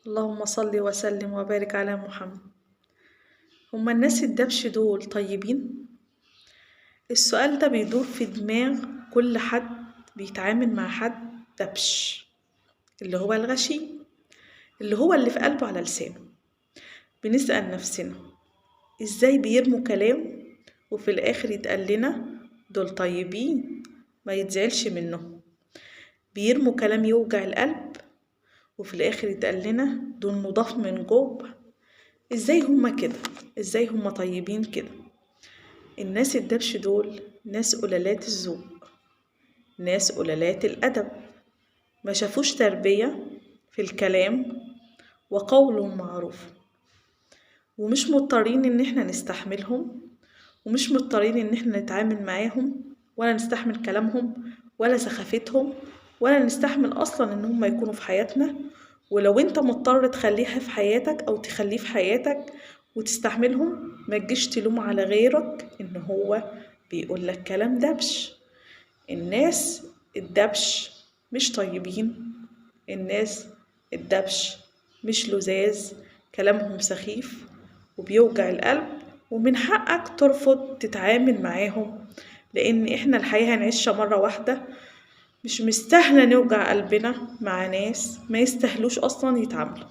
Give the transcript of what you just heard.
اللهم صل وسلم وبارك على محمد. هما الناس الدبش دول طيبين؟ السؤال ده بيدور في دماغ كل حد بيتعامل مع حد دبش، اللي هو الغشيم، اللي هو اللي في قلبه على لسانه. بنسأل نفسنا ازاي بيرموا كلام وفي الآخر يتقال لنا دول طيبين ما يتزعلش منهم. بيرموا كلام يوجع القلب وفي الآخر يتقال لنا دول نضاف من جوه. ازاي هما كده؟ ازاي هما طيبين كده؟ الناس الدبش دول ناس قلالات الذوق، ناس قلالات الأدب، ما شافوش تربية في الكلام وقول معروف، ومش مضطرين ان احنا نستحملهم، ومش مضطرين ان احنا نتعامل معاهم ولا نستحمل كلامهم ولا سخافتهم ولا نستحمل اصلا ان هم يكونوا في حياتنا. ولو انت مضطر تخليها في حياتك او تخليه في حياتك وتستحملهم، ما تجيش تلوم على غيرك ان هو بيقولك كلام دبش. الناس الدبش مش طيبين، الناس الدبش مش لذاذ، كلامهم سخيف وبيوجع القلب، ومن حقك ترفض تتعامل معاهم، لان احنا الحياة هنعيشها مرة واحدة، مش مستاهلة نوجع قلبنا مع ناس ما يستاهلوش اصلا يتعاملوا.